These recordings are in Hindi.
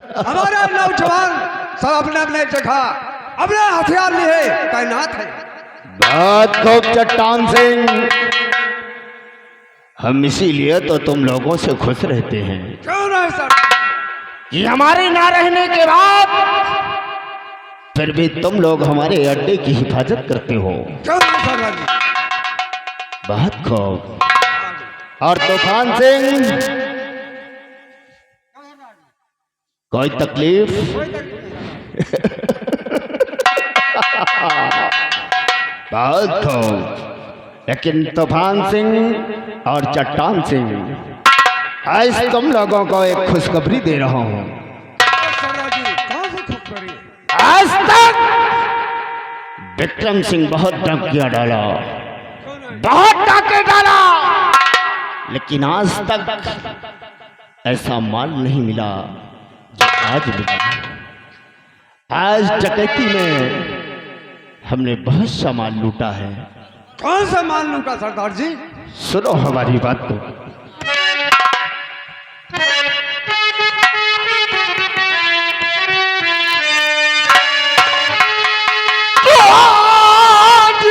हमारे नौजवान सब अपने अपने जगह अपने हथियार लिए तैनात है। बहुत खूब चट्टान सिंह, हम इसीलिए तो तुम लोगों से खुश रहते हैं क्यों नहीं सर कि हमारे ना रहने के बाद फिर भी तुम लोग हमारे अड्डे की हिफाजत करते हो। क्यों नहीं सर बहुत खूब। और तूफान सिंह, कोई तकलीफ? बहुत खूब। लेकिन तूफान सिंह और चट्टान सिंह, आज तुम लोगों को एक खुशखबरी दे रहा हूं। आज तक विक्रम सिंह बहुत डाकिया डाला, बहुत डाके डाला, लेकिन आज तक ऐसा माल नहीं मिला जो आज मिला। आज डकैती में हमने बहुत सा माल लूटा है। कौन सा माल लूटा सरदार जी? सुनो हमारी बात को। आज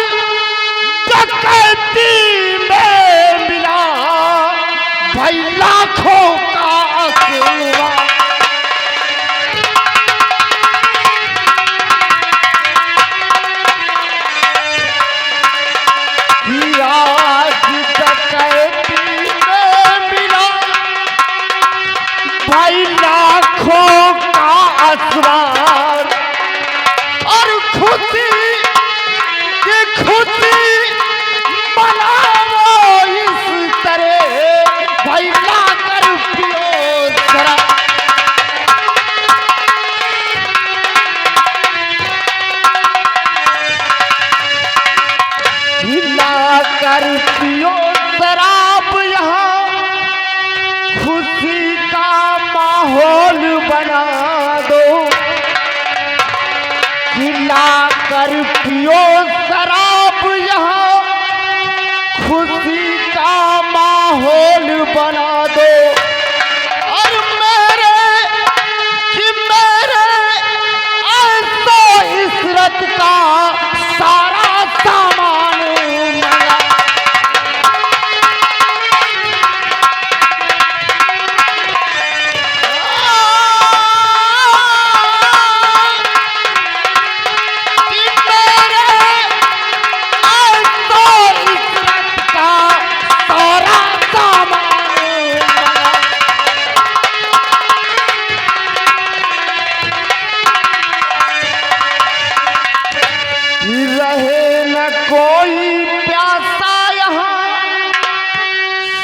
डकैती में मिला भाई लाखों का असूवा। और खुशी की खुशी मनाओ इस तरह भाई ला कर पियो जरा। ला कर पियो शराब, यहाँ खुशी का माहौल बना दो। ला कर पियो शराब, यहाँ खुशी का माहौल बना दो। और मेरे ऐसो इशरत का सारा सामान मिला।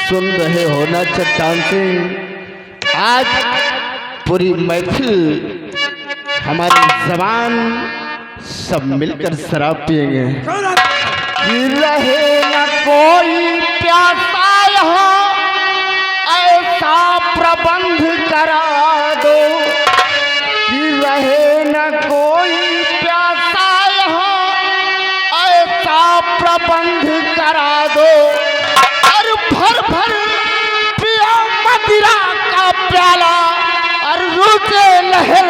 सुन रहे हो ना चट्टान सिंह, आज पूरी महफिल हमारी जबान सब मिलकर शराब पिएंगे। रहे न कोई प्यासा यहाँ ऐसा प्रबंध करा दो। रहे न कोई प्यासा यहाँ ऐसा प्रबंध करा दो। भर भर पिया मदिरा का प्याला और रुके लहर।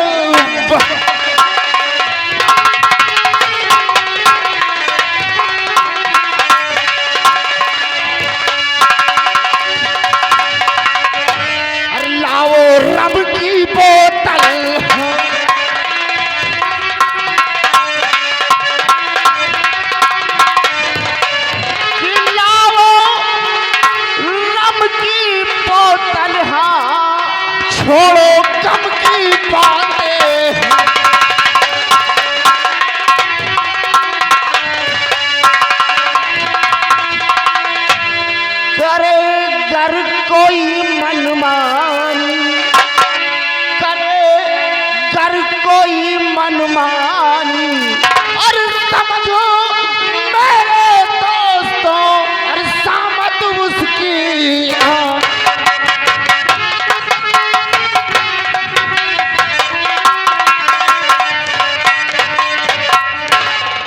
और लाओ रब की बोतल, छोड़ो कम की बातें। करे गर कोई मनमानी, करे गर कोई मनमानी, और समझो मेरे दोस्तों और सामत उसकी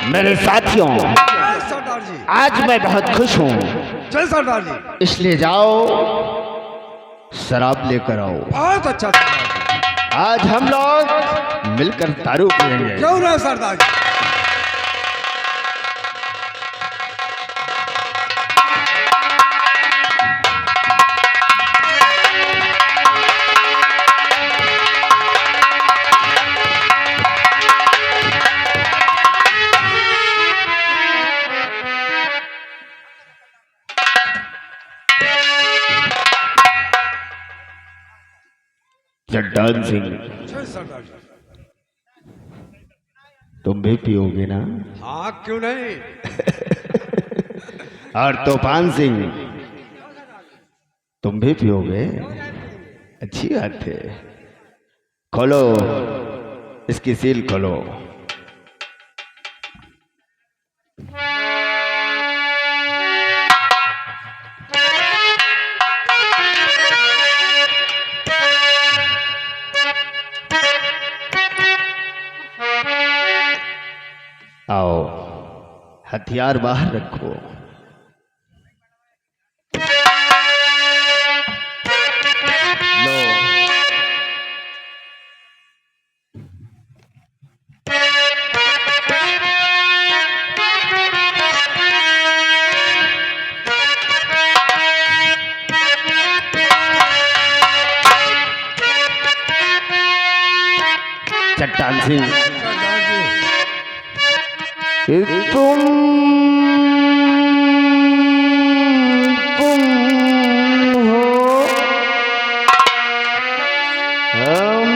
मेरे साथियों, आज मैं बहुत खुश हूँ। चल सरदार जी। इसलिए जाओ शराब लेकर आओ। बहुत अच्छा। आज हम लोग मिलकर दारू पिएंगे। क्यों ना सरदार जी? चट्टान सिंह, जय सरदार जी। तुम भी पियोगे ना? हाँ क्यों नहीं। और तूफान सिंह, तुम भी पियोगे? अच्छी बात है। खोलो इसकी सील खोलो। आओ, हथियार बाहर रखो। लो, चट्टान सिंह, सरदार जी। तुम हो, हम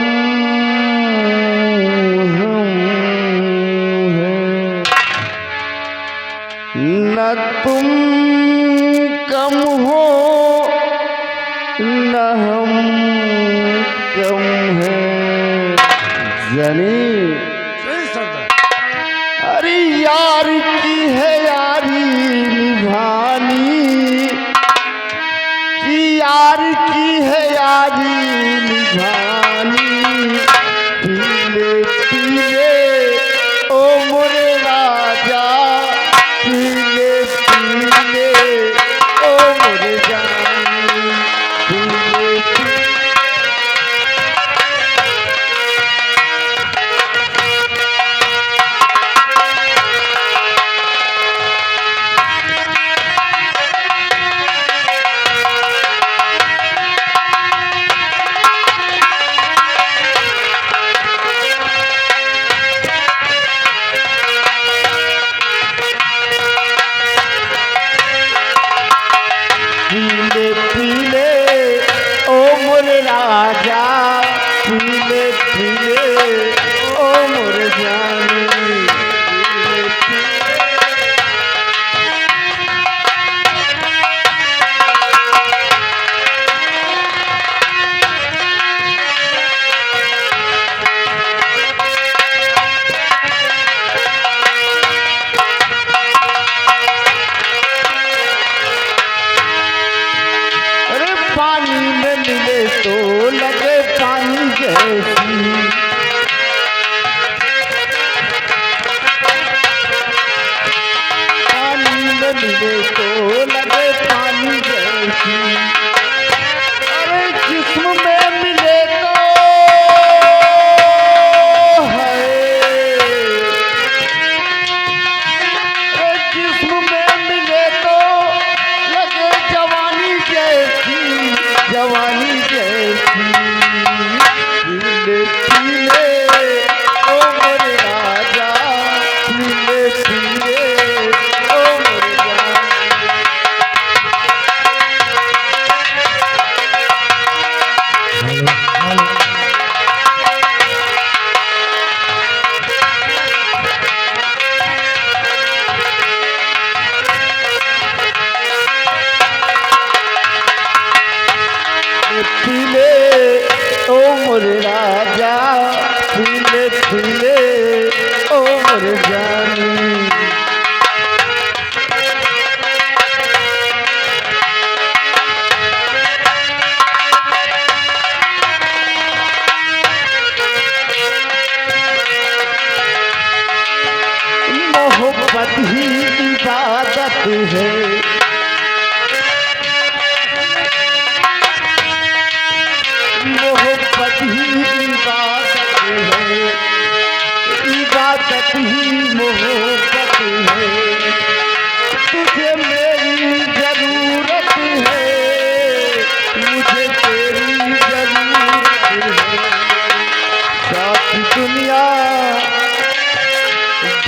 हैं। न तुम कम हो न हम कम हैं जनी। जय सरदार। अरे यार की है यारी निभानी, कि यार की है यारी निभानी। पीले पीले ओ मोरे राजा, पीले पीले ओ मोरे जानी। पीले पीले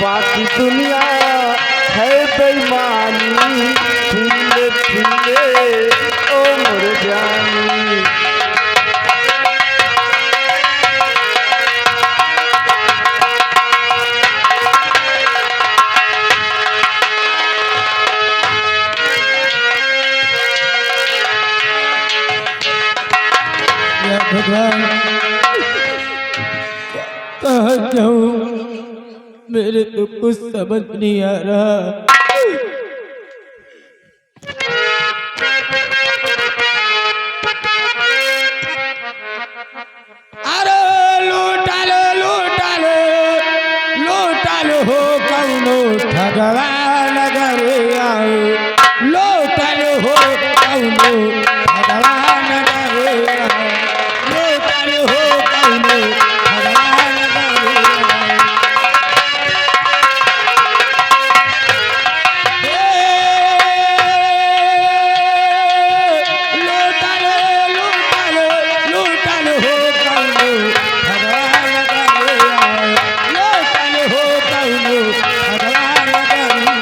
बाकी दुनिया है बेईमानी, फूले फूले ओ मुरझानी। भगवान कहाँ जाऊँ, मेरे तो कुछ समझ नहीं आ रहा। अरे लूटल लूटल लूटल हो कौनो भगवान घरे आओ, लूटल हो कौनो भगवान घरे आओ, लूटल हो कौनो भगवान घरे आओ। लूटल लूटल लूटल हो कौनो भगवान घरे आओ, लूटल हो कौनो भगवान घरे आओ।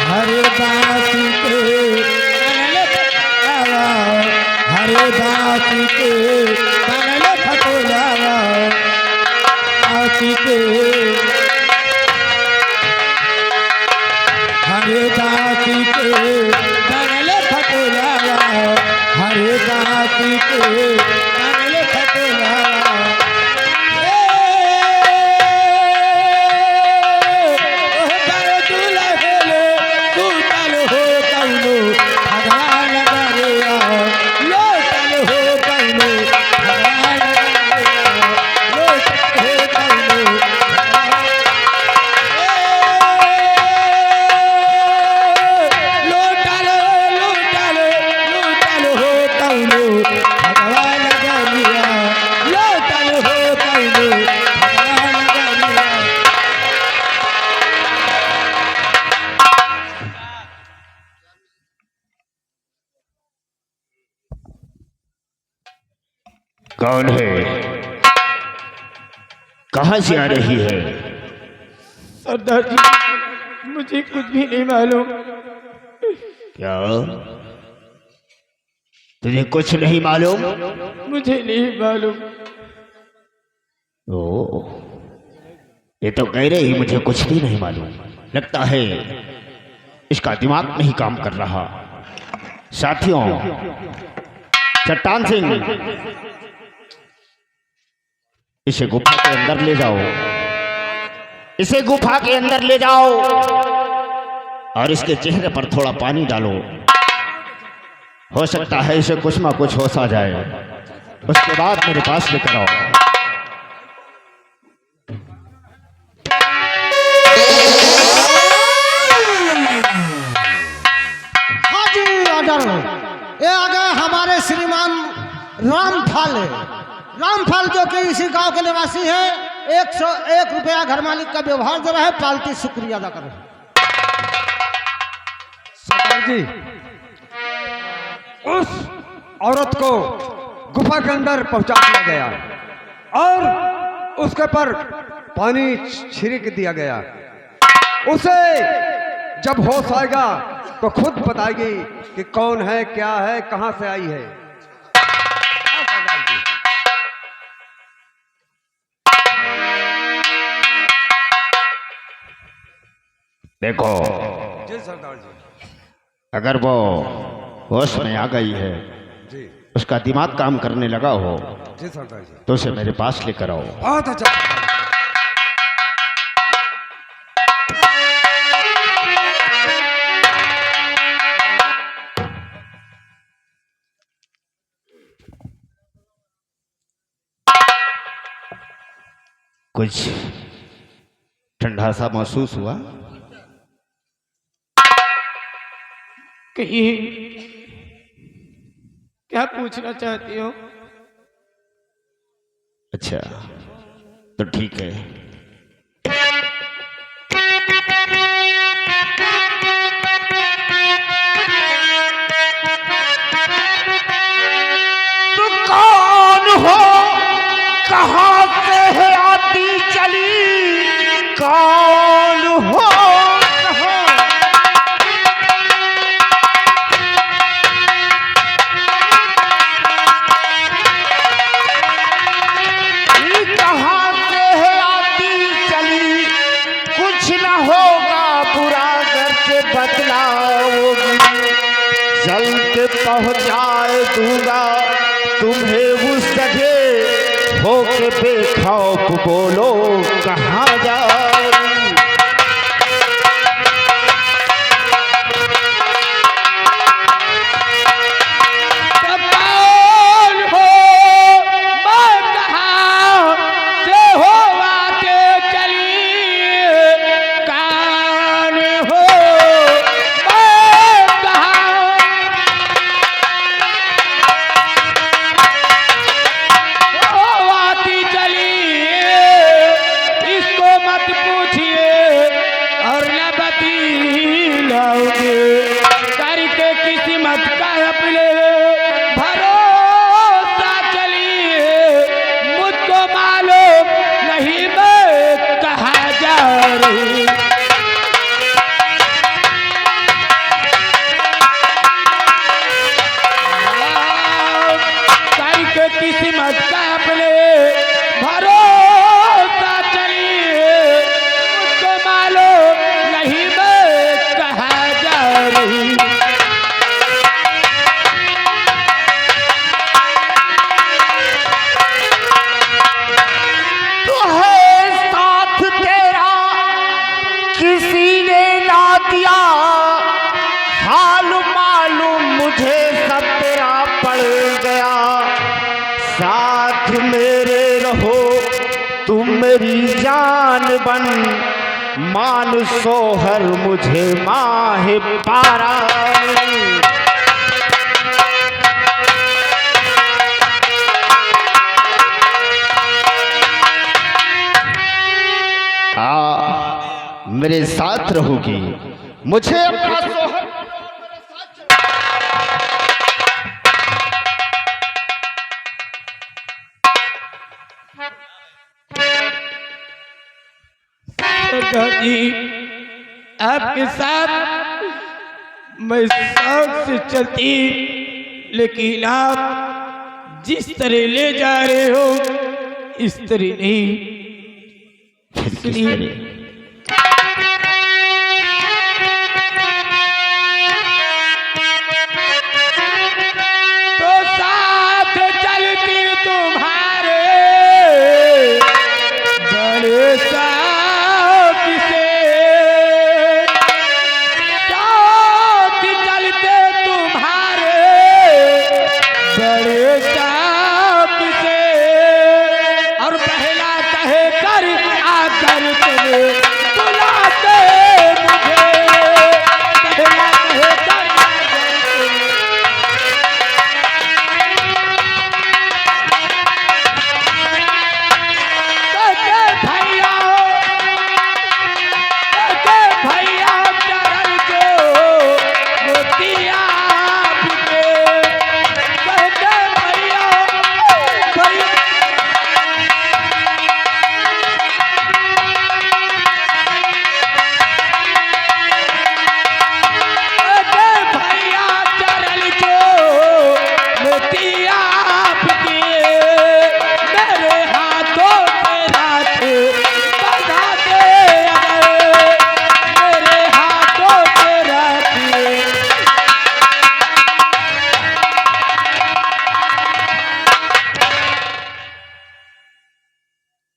हरे बासी के कनल फटोलावा, हरे बासी के कनल फटोलावा, बासी के हरे बासी के कनल फटोलावा, हरे बासी के कनल फटोलावा। कौन है? कहां से आ रही है? सरदार जी, मुझे कुछ भी नहीं मालूम। क्या तुझे कुछ नहीं मालूम? मुझे नहीं मालूम। ओ, ये तो कह रही मुझे कुछ भी नहीं मालूम। लगता है इसका दिमाग नहीं काम कर रहा। साथियों, चट्टान सिंह, इसे गुफा के अंदर ले जाओ, इसे गुफा के अंदर ले जाओ और इसके चेहरे पर थोड़ा पानी डालो। हो सकता है इसे कुछ ना कुछ होश आ जाए। उसके बाद मेरे पास लेकर आओ। हाँ जी, ऑर्डर। ये आ गए हमारे श्रीमान रामफाल। रामफाल जो कि इसी गांव के निवासी है। 101 रुपया घर मालिक का व्यवहार दे रहा है, पालती शुक्रिया अदा कर रहे हैं। सरदार जी, उस औरत को गुफा के अंदर पहुंचा दिया गया और उसके पर पानी छिड़क दिया गया। उसे जब होश आएगा तो खुद बताएगी कि कौन है, क्या है, कहां से आई है। हाँ, सरदार जी। देखो, जी सरदार जी। अगर वो होश में आ गई है, जी उसका दिमाग काम करने लगा हो, जी सरदार जी। तो उसे मेरे पास लेकर आओ। बहुत अच्छा सरदार जी। कुछ ठंडा सा महसूस हुआ? कहिए, क्या पूछना चाहती हो? अच्छा, तो ठीक है। बतलाओगी, जल्द पहुँचाए दूंगा तुम्हें उस जगह, होके बेखौफ बोलो कहाँ जाओगी। साथ मेरे रहो तुम मेरी जान बन, मान सोहर मुझे माहे पारा। मेरे साथ रहोगी, मुझे अपना सोहर जी, आपके साथ मैं शौक से चलती, लेकिन आप जिस तरह ले जा रहे हो इस तरह नहीं। इसलिए तो साथ चलती तुम्हारे बड़े साथ से, साथ चलते तुम्हारे बड़े साथ से, और पहला कहे कर आकर तुम्हें बुलाते मुझे, पहला कहे कर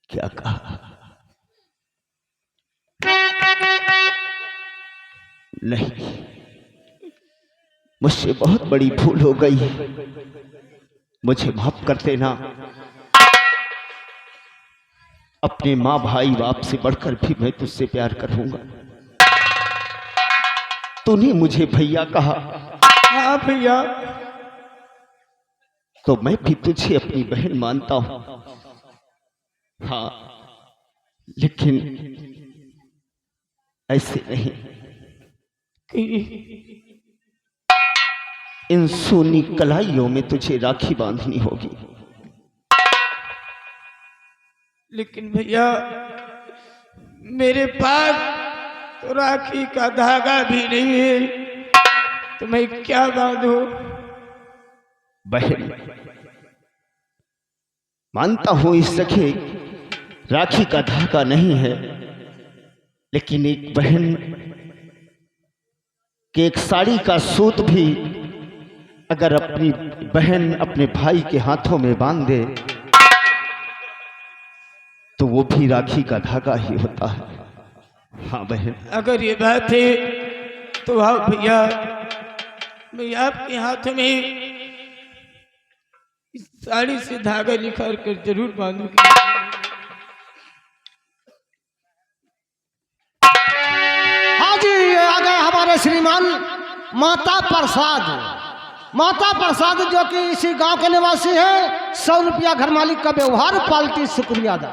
क्या कहा? नहीं, मुझसे बहुत बड़ी भूल हो गई, मुझे माफ कर देना। अपने माँ भाई बाप से बढ़कर भी मैं तुझसे प्यार करूंगा। तूने मुझे भैया कहा। हाँ भैया, तो मैं भी तुझे अपनी बहन मानता हूं। हाँ, लेकिन ऐसे नहीं कि इन सोनी कलाइयों में तुझे राखी बांधनी होगी। लेकिन भैया, मेरे पास तो राखी का धागा भी नहीं है, तो मैं क्या बांधूं? बहन, मानता हूं इस सखे राखी का धागा नहीं है, लेकिन एक बहन कि एक साड़ी का सूत भी अगर अपनी बहन अपने भाई के हाथों में बांध दे तो वो भी राखी का धागा ही होता है। हाँ बहन, अगर ये बात है तो आओ भैया, मैं आपके हाथ में इस साड़ी से धागा निकाल कर जरूर बांधूंगी। हाँ जी, ये आ गए हमारे श्रीमान माता प्रसाद। माता प्रसाद जो कि इसी गांव के निवासी है। 100 रुपया घर मालिक का व्यवहार, पाल्टी शुक्रिया अदा।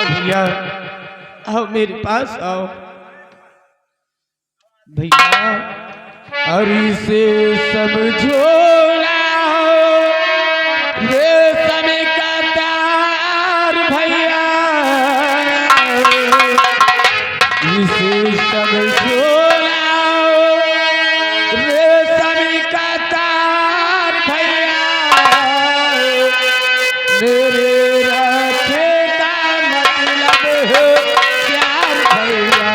भैया आओ, मेरे पास आओ भैया। और इसे समझो ना ये समय का तार भैया, इसे समझो ना ये समय का तार भैया। मेरे रखे का मतलब है प्यार भैया,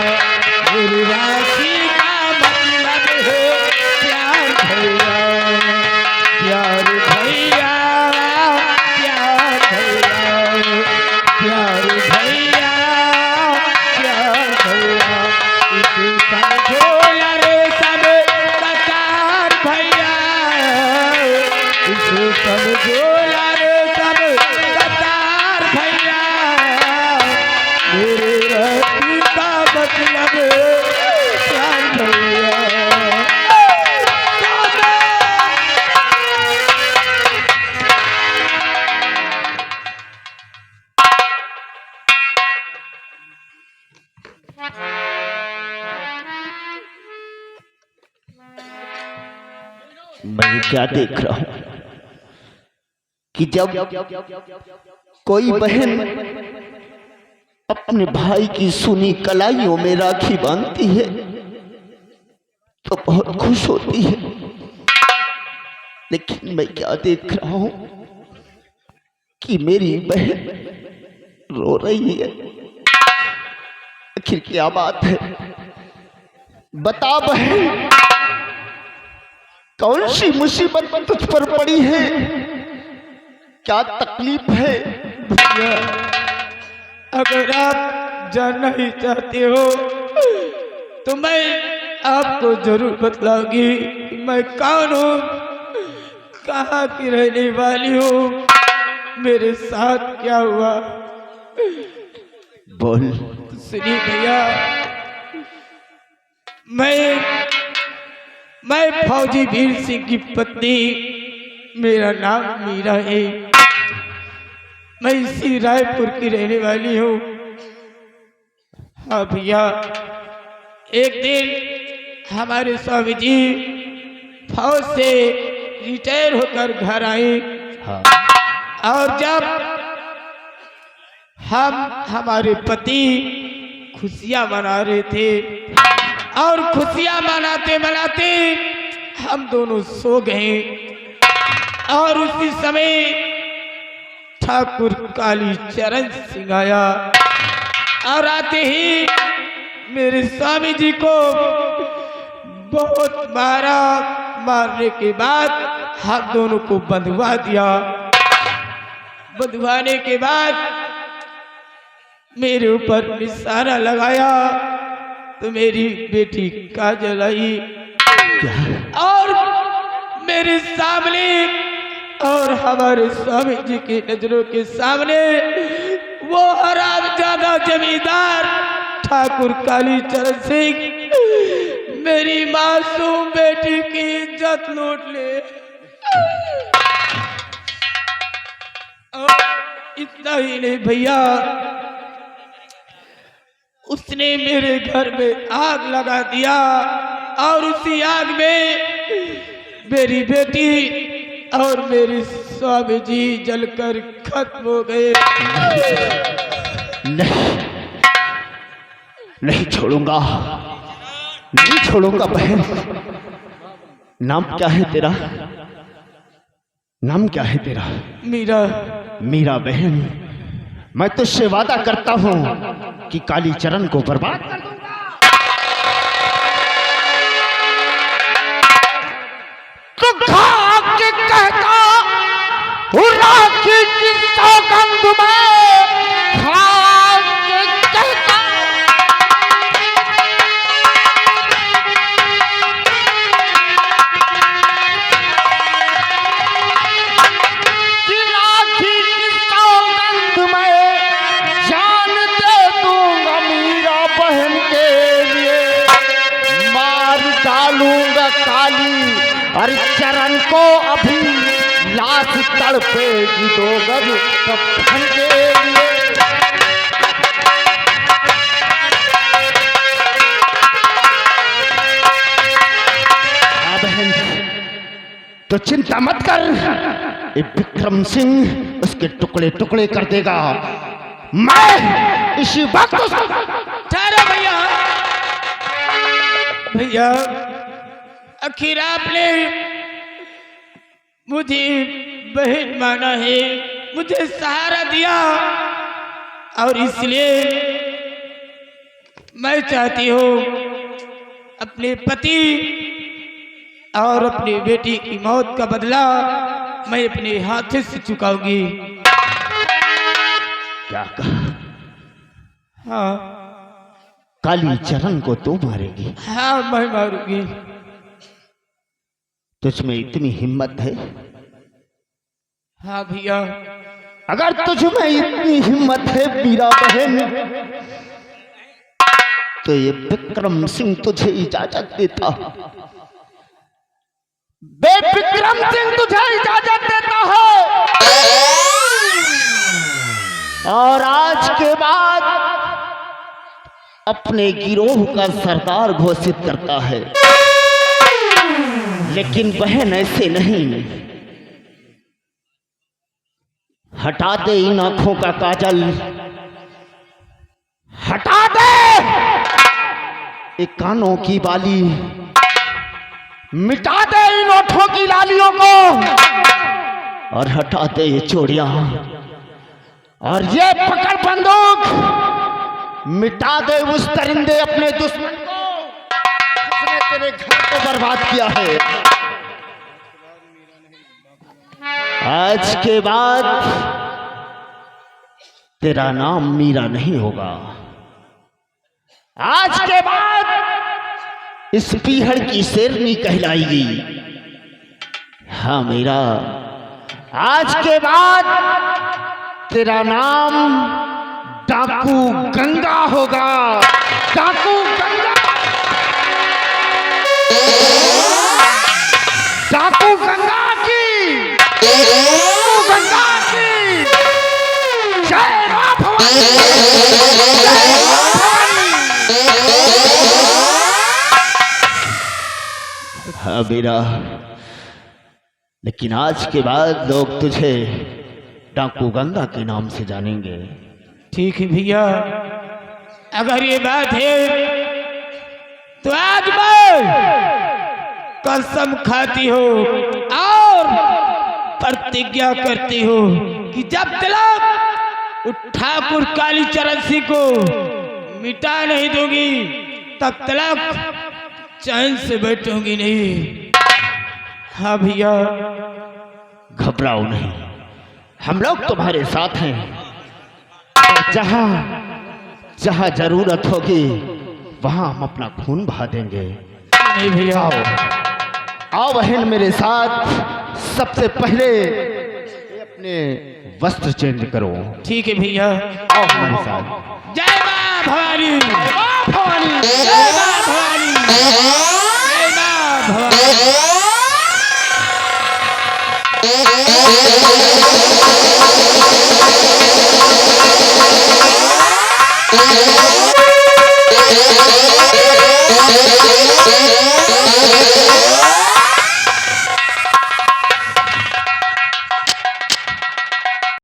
मेरी राखी का मतलब है प्यार भैया। प्यार भैया, प्यार भैया, प्यार भैया, प्यार भैया। इसे समझो यारे सब कतार भैया, इसे समझो यारे सब कतार भैया। मेरे राखी का मतलब प्यार भैया। मैं क्या देख रहा हूं कि जब कोई बहन अपने भाई की सुनी कलाइयों में राखी बांधती है तो बहुत खुश होती है, लेकिन मैं क्या देख रहा हूं कि मेरी बहन रो रही है। आखिर क्या बात है? बता बहन, कौन सी मुसीबत तुझ पर पड़ी है? क्या तकलीफ है? भैया अगर आप जानना ही चाहते हो तो मैं आपको जरूर बतलाऊंगी कि मैं कौन हूँ, कहाँ की रहने वाली हूँ, मेरे साथ क्या हुआ। बोल। सुनिए भैया, मैं फौजी वीर सिंह की पत्नी, मेरा नाम मीरा है। मैं इसी रायपुर की रहने वाली हूँ। हाँ भैया, एक दिन हमारे स्वामी जी फौज से रिटायर होकर घर आए। हाँ। और जब हम हमारे पति खुशियाँ मना रहे थे और खुशियाँ मनाते मनाते हम दोनों सो गए और उसी समय ठाकुर काली चरण सिंह आया और आते ही मेरे स्वामी जी को बहुत मारा। मारने के बाद हम दोनों को बंधवा दिया। बंधवाने के बाद मेरे ऊपर निशाना लगाया तो मेरी बेटी काजल आई और मेरे सामने और हमारे स्वामी जी की नजरों के सामने वो हरामजादा जमींदार ठाकुर काली चरण सिंह मेरी मासूम बेटी की इज्जत लूट ले। और इतना ही नहीं भैया, उसने मेरे घर में आग लगा दिया और उसी आग में मेरी बेटी और मेरे स्वामी जी जलकर खत्म हो गए। नहीं छोड़ूंगा, नहीं छोड़ूंगा बहन। नाम क्या है तेरा? नाम क्या है तेरा? मीरा। मीरा बहन, मैं तुझसे वादा करता हूं कि काली चरण को बर्बाद कर दूंगा। तो खा के कहता हूं राखी की सौगंध में, खा के कहता कि राखी की सौगंध में जान दे दूंगा मीरा बहन के लिए, मार डालूंगा काली और चरण को अभी लाश तड़पेगी 2 गज कफन के लिए। हाँ बहन, तो चिंता मत कर, ये विक्रम सिंह उसके टुकड़े टुकड़े कर देगा। मैं इसी वक्त ठहरो भैया। भैया, आखिर आपने मुझे बहन माना है, मुझे सहारा दिया, और इसलिए मैं चाहती हूँ अपने पति और अपनी बेटी की मौत का बदला मैं अपने हाथ से चुकाऊंगी। क्या कहा? हाँ काली चरण को तू मारेगी? हाँ, मैं मारूंगी। तुझमें इतनी हिम्मत है? हाँ भैया। अगर तुझमें इतनी हिम्मत है मीरा बहन, तो ये विक्रम सिंह तुझे इजाजत देता। बे विक्रम सिंह तुझे इजाजत देता है, और आज के बाद अपने गिरोह का सरदार घोषित करता है। लेकिन बहन ऐसे नहीं, हटा दे इन आंखों का काजल, हटा दे ये कानों की बाली, मिटा दे इन ओठों की लालियों को, और हटा दे ये चूड़ियां, और ये पकड़ बंदूक, मिटा दे उस दरिंदे अपने दुश्मन को जिसने तेरे घर को बर्बाद किया है। आज के बाद तेरा नाम मीरा नहीं होगा। आज के बाद इस पीहड़ की शेरनी कहलाएगी। हाँ मीरा, आज के बाद तेरा नाम डाकू गंगा होगा। डाकू गंगा, डाकू गंगा की, गंगा की जय मां भवानी, जय मां भवानी। हाँ मीरा, लेकिन आज के बाद लोग तुझे डाकू गंगा के नाम से जानेंगे। ठीक है भैया, अगर ये बात है तो आज मैं कसम खाती हूँ और प्रतिज्ञा करती हूँ कि जब तक ठाकुर कालीचरण सिंह को मिटा नहीं दूंगी तब तक चैन से बैठूंगी नहीं। हाँ भैया। घबराओ नहीं, हम लोग तुम्हारे साथ हैं। जहां जहां जरूरत होगी वहां हम अपना खून बहा देंगे। नहीं भैया। आओ बहन मेरे साथ। सबसे पहले अपने वस्त्र चेंज करो। ठीक है भैया। आओ हमारे साथ। जय मां भवानी, मां भवानी, जय मां भवानी, जय मां भवानी।